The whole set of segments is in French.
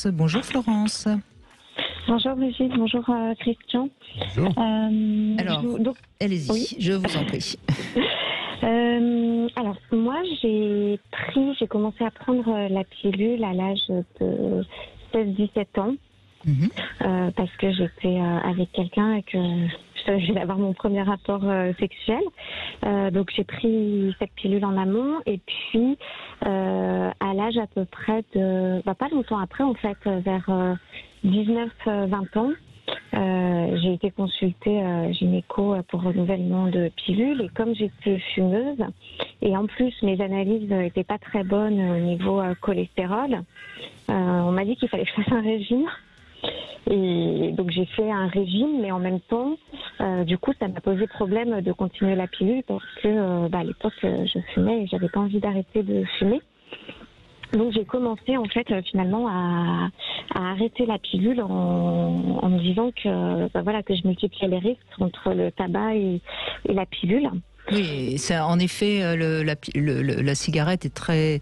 Florence. Bonjour Florence. Bonjour Brigitte, bonjour Christian. Bonjour. Alors, allez-y, oui. Je vous en prie. Alors, moi, j'ai commencé à prendre la pilule à l'âge de 16-17 ans. Parce que j'étais avec quelqu'un et que je venais d'avoir mon premier rapport sexuel. Donc j'ai pris cette pilule en amont et puis à l'âge à peu près de... pas longtemps après en fait, vers 19-20 ans, j'ai été consultée gynéco pour renouvellement de pilules et comme j'étais fumeuse et en plus mes analyses n'étaient pas très bonnes au niveau cholestérol, on m'a dit qu'il fallait que je fasse un régime. Et donc j'ai fait un régime, mais en même temps, du coup, ça m'a posé problème de continuer la pilule parce que à l'époque, je fumais et j'avais pas envie d'arrêter de fumer. Donc j'ai commencé en fait finalement à arrêter la pilule en me disant que que je multipliais les risques entre le tabac et la pilule. Oui, ça, en effet, la cigarette est très...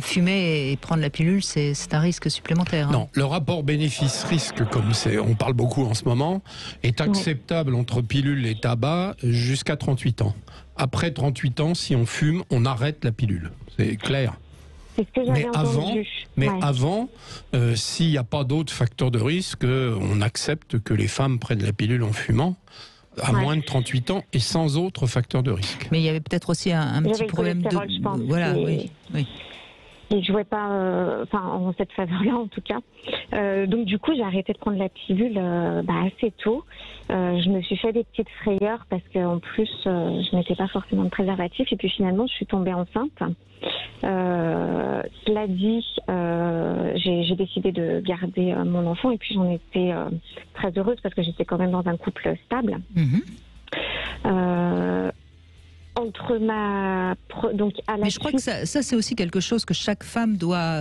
fumer et prendre la pilule, c'est un risque supplémentaire. Hein. Non, le rapport bénéfice-risque, comme on parle beaucoup en ce moment, est acceptable entre pilule et tabac jusqu'à 38 ans. Après 38 ans, si on fume, on arrête la pilule. C'est clair. C'est ce que j'avais entendu. Avant, s'il n'y a pas d'autres facteurs de risque, on accepte que les femmes prennent la pilule en fumant. À moins de 38 ans et sans autre facteur de risque. Mais il y avait peut-être aussi un petit problème de... Je pense, voilà, oui. Et je jouais pas en cette faveur-là en tout cas. Donc du coup j'ai arrêté de prendre la pilule assez tôt. Je me suis fait des petites frayeurs parce qu'en plus je n'étais pas forcément de préservatif et puis finalement je suis tombée enceinte. Cela dit, j'ai décidé de garder mon enfant et puis j'en étais très heureuse parce que j'étais quand même dans un couple stable. Mais je crois que ça c'est aussi quelque chose que chaque femme doit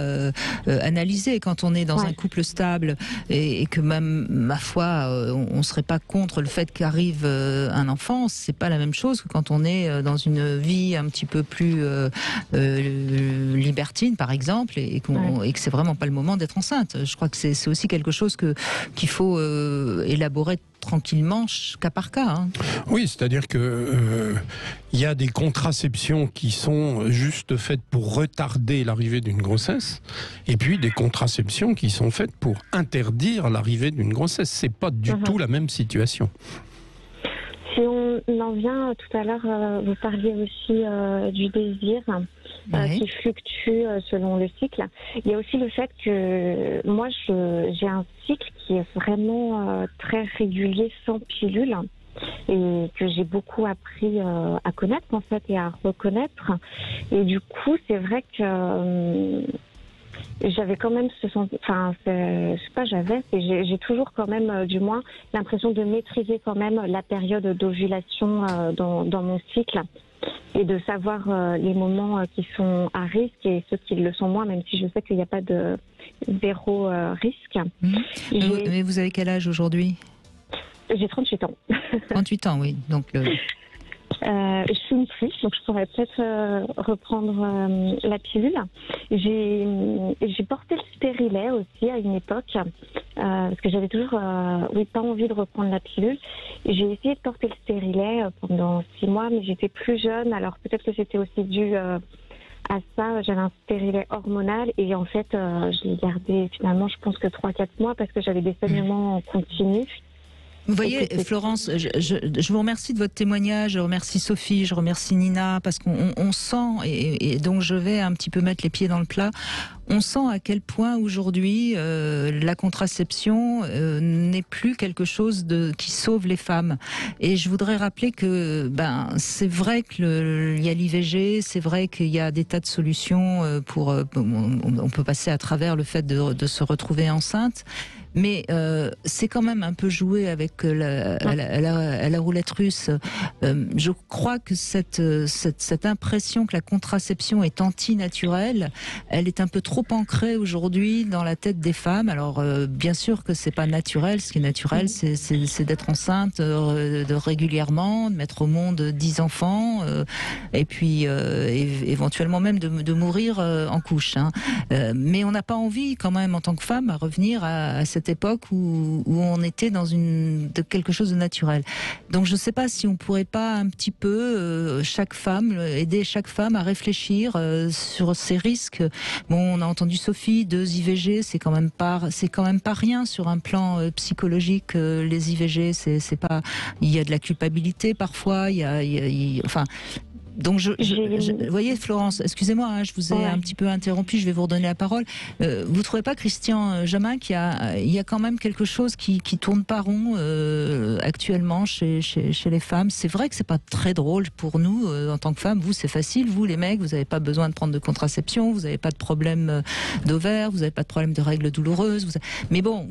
analyser quand on est dans un couple stable et que même, ma foi, on serait pas contre le fait qu'arrive un enfant. C'est pas la même chose que quand on est dans une vie un petit peu plus libertine, par exemple, et que c'est vraiment pas le moment d'être enceinte. Je crois que c'est aussi quelque chose qu'il faut élaborer tranquillement, cas par cas. Hein. Oui, c'est-à-dire que il y a des contraceptions qui sont juste faites pour retarder l'arrivée d'une grossesse, et puis des contraceptions qui sont faites pour interdire l'arrivée d'une grossesse. C'est pas du tout la même situation. Si on en vient tout à l'heure, vous parliez aussi du désir qui fluctue selon le cycle. Il y a aussi le fait que moi, j'ai un cycle qui est vraiment très régulier sans pilule et que j'ai beaucoup appris à connaître en fait et à reconnaître. Et du coup, c'est vrai que... j'avais quand même j'ai toujours quand même du moins l'impression de maîtriser quand même la période d'ovulation dans mon cycle et de savoir les moments qui sont à risque et ceux qui le sont moins, même si je sais qu'il n'y a pas de zéro risque. Mais vous avez quel âge aujourd'hui? J'ai 38 ans. 38 ans, oui. Donc je fume plus, donc je pourrais peut-être reprendre la pilule. J'ai porté le stérilet aussi à une époque, parce que j'avais toujours pas envie de reprendre la pilule. J'ai essayé de porter le stérilet pendant 6 mois, mais j'étais plus jeune, alors peut-être que c'était aussi dû à ça. J'avais un stérilet hormonal et en fait, je l'ai gardé finalement, je pense que 3-4 mois parce que j'avais des saignements en continu. Vous voyez, Florence, je vous remercie de votre témoignage, je remercie Sophie, je remercie Nina, parce qu'on sent, et donc je vais un petit peu mettre les pieds dans le plat, on sent à quel point aujourd'hui la contraception n'est plus quelque chose qui sauve les femmes. Et je voudrais rappeler que c'est vrai qu'il y a l'IVG, c'est vrai qu'il y a des tas de solutions on peut passer à travers le fait de se retrouver enceinte. Mais c'est quand même un peu joué avec la roulette russe. Je crois que cette impression que la contraception est antinaturelle, elle est un peu trop trop ancré aujourd'hui dans la tête des femmes. Alors bien sûr que c'est pas naturel. Ce qui est naturel, c'est d'être enceinte de régulièrement, de mettre au monde 10 enfants, et puis éventuellement même de mourir en couche. Hein. Mais on n'a pas envie quand même en tant que femme à revenir à cette époque où on était dans quelque chose de naturel. Donc je ne sais pas si on pourrait pas un petit peu aider chaque femme à réfléchir sur ces risques. Bon, on a entendu Sophie, 2 IVG, c'est quand même pas rien sur un plan psychologique. Les IVG, c'est pas, il y a de la culpabilité parfois, enfin. Donc, vous voyez, Florence, excusez-moi, hein, je vous ai un petit peu interrompu, je vais vous redonner la parole. Vous trouvez pas, Christian Jamin, qu'il y a quand même quelque chose qui tourne pas rond actuellement chez les femmes? C'est vrai que c'est pas très drôle pour nous en tant que femmes. Vous, c'est facile. Vous, les mecs, vous n'avez pas besoin de prendre de contraception, vous n'avez pas de problème d'ovaires, vous n'avez pas de problème de règles douloureuses. Mais bon,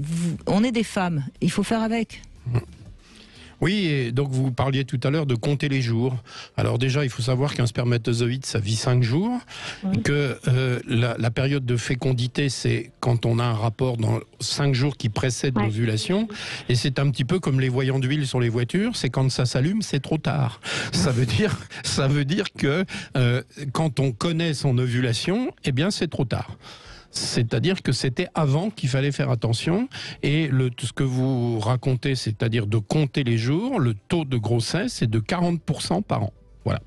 on est des femmes. Il faut faire avec. Oui, et donc vous parliez tout à l'heure de compter les jours. Alors déjà, il faut savoir qu'un spermatozoïde, ça vit 5 jours, que la période de fécondité, c'est quand on a un rapport dans 5 jours qui précèdent l'ovulation, et c'est un petit peu comme les voyants d'huile sur les voitures, c'est quand ça s'allume, c'est trop tard. Ça veut dire que quand on connaît son ovulation, eh bien c'est trop tard. C'est-à-dire que c'était avant qu'il fallait faire attention, et ce que vous racontez, c'est-à-dire de compter les jours, le taux de grossesse est de 40% par an. Voilà.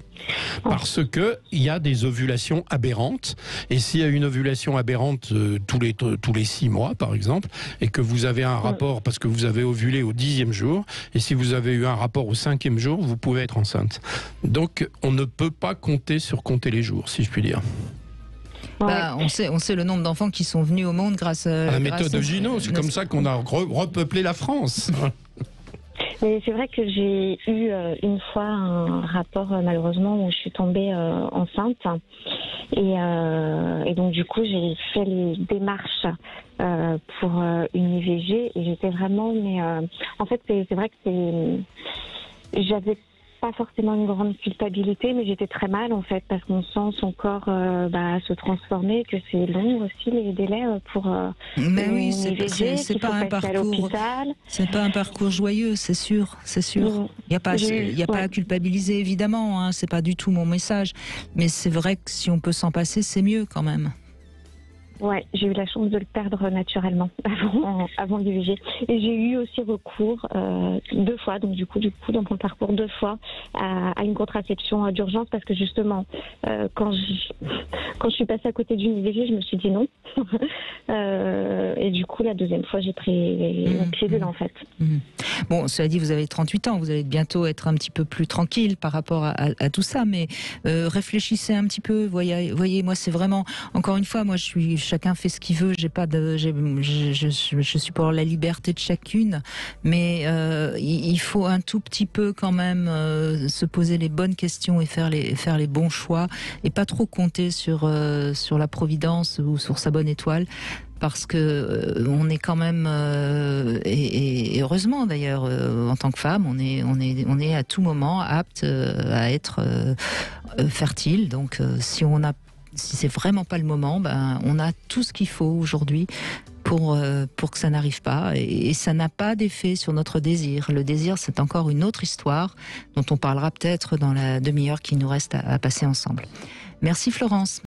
Parce que il y a des ovulations aberrantes, et s'il y a une ovulation aberrante tous les 6 mois par exemple, et que vous avez un rapport parce que vous avez ovulé au 10e jour, et si vous avez eu un rapport au 5e jour, vous pouvez être enceinte. Donc on ne peut pas compter les jours, si je puis dire. Bah, on sait le nombre d'enfants qui sont venus au monde grâce à la méthode Gino. C'est comme ça qu'on a repeuplé la France. Mais c'est vrai que j'ai eu une fois un rapport malheureusement où je suis tombée enceinte, et donc du coup j'ai fait les démarches pour une IVG, et j'étais vraiment, en fait c'est vrai que j'avais pas forcément une grande culpabilité, mais j'étais très mal en fait, parce qu'on sent son corps se transformer, que c'est long aussi les délais pour mais oui, c'est pas un parcours, c'est pas un parcours joyeux, c'est sûr. Il y a pas à culpabiliser évidemment, hein, c'est pas du tout mon message, mais c'est vrai que si on peut s'en passer, c'est mieux quand même. Ouais, j'ai eu la chance de le perdre naturellement avant l'IVG. Et j'ai eu aussi recours 2 fois, donc du coup dans mon parcours 2 fois à une contraception d'urgence, parce que justement quand je suis passée à côté d'une IVG, je me suis dit non. Et du coup la 2e fois j'ai pris la pilule en fait. Bon, cela dit, vous avez 38 ans, vous allez bientôt être un petit peu plus tranquille par rapport à tout ça, mais réfléchissez un petit peu. Voyez, moi c'est vraiment, encore une fois, moi chacun fait ce qu'il veut. Je suis pour la liberté de chacune, mais il faut un tout petit peu quand même se poser les bonnes questions et faire les bons choix, et pas trop compter sur la providence ou sur sa bonne étoile. Parce que on est quand même et heureusement d'ailleurs en tant que femme, on est à tout moment apte à être fertile. Donc si c'est vraiment pas le moment, on a tout ce qu'il faut aujourd'hui pour que ça n'arrive pas, et ça n'a pas d'effet sur notre désir. Le désir, c'est encore une autre histoire dont on parlera peut-être dans la demi-heure qui nous reste à passer ensemble. Merci Florence.